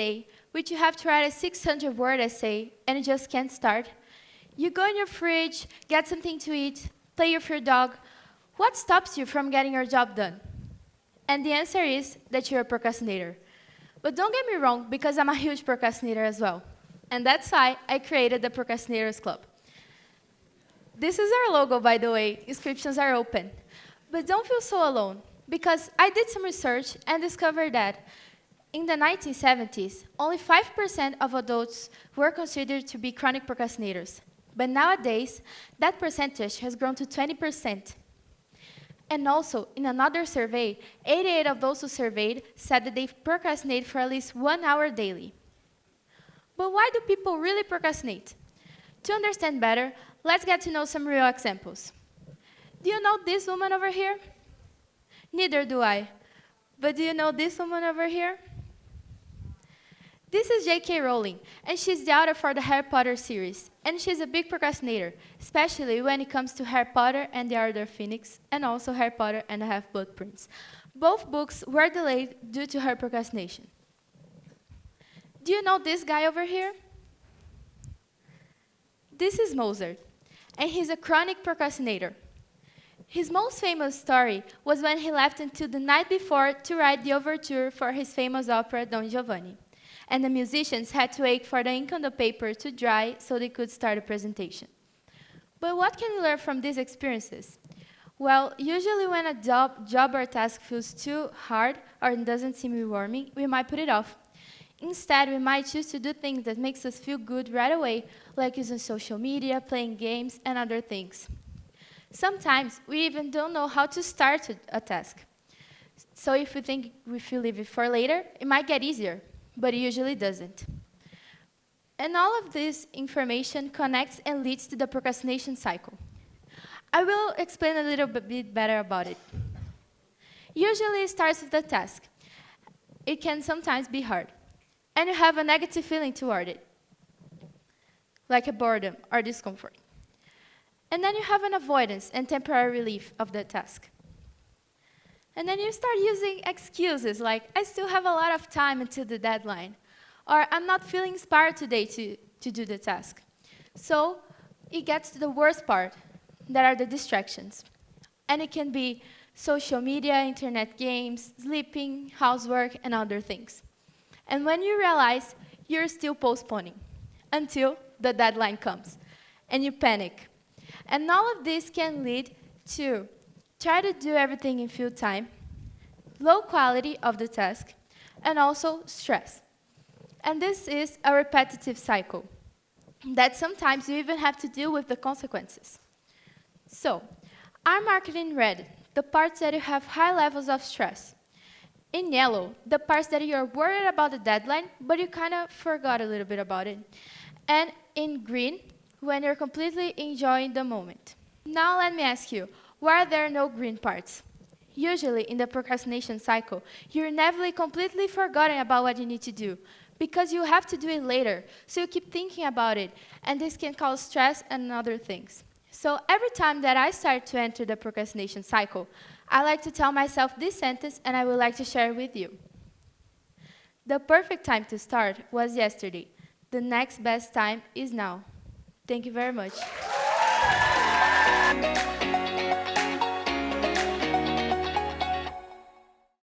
day, which you have to write a 600-word essay, and you just can't start. You go in your fridge, get something to eat, play with your dog. What stops you from getting your job done? And the answer is that you're a procrastinator. But don't get me wrong, because I'm a huge procrastinator as well. And that's why I created the Procrastinators Club. This is our logo, by the way. Inscriptions are open. But don't feel so alone, because I did some research and discovered that in the 1970s, only 5% of adults were considered to be chronic procrastinators. But nowadays, that percentage has grown to 20%. And also, in another survey, 88 of those who surveyed said that they procrastinate for at least 1 hour daily. But why do people really procrastinate? To understand better, let's get to know some real examples. Do you know this woman over here? Neither do I. But do you know this woman over here? This is J.K. Rowling, and she's the author for the Harry Potter series. And she's a big procrastinator, especially when it comes to Harry Potter and the Order of Phoenix, and also Harry Potter and the Half-Blood Prince. Both books were delayed due to her procrastination. Do you know this guy over here? This is Mozart, and he's a chronic procrastinator. His most famous story was when he left until the night before to write the overture for his famous opera Don Giovanni. And the musicians had to wait for the ink on the paper to dry so they could start a presentation. But what can we learn from these experiences? Well, usually when a job or task feels too hard or doesn't seem rewarding, we might put it off. Instead, we might choose to do things that makes us feel good right away, like using social media, playing games, and other things. Sometimes we even don't know how to start a task. So if we think if we leave it for later, it might get easier, but it usually doesn't. And all of this information connects and leads to the procrastination cycle. I will explain a little bit better about it. Usually it starts with a task. It can sometimes be hard, and you have a negative feeling toward it, like a boredom or discomfort. And then you have an avoidance and temporary relief of the task. And then you start using excuses like, I still have a lot of time until the deadline, or I'm not feeling inspired today to do the task. So it gets to the worst part, that are the distractions. And it can be social media, internet games, sleeping, housework, and other things. And when you realize, you're still postponing until the deadline comes, and you panic. And all of this can lead to try to do everything in few time, low quality of the task, and also stress. And this is a repetitive cycle that sometimes you even have to deal with the consequences. So, I'm marked in red the parts that you have high levels of stress. In yellow, the parts that you're worried about the deadline, but you kind of forgot a little bit about it. And in green, when you're completely enjoying the moment. Now let me ask you, why are there no green parts? Usually in the procrastination cycle, you're never completely forgotten about what you need to do, because you have to do it later, so you keep thinking about it, and this can cause stress and other things. So every time that I start to enter the procrastination cycle, I like to tell myself this sentence, and I would like to share it with you. The perfect time to start was yesterday. The next best time is now. Thank you very much.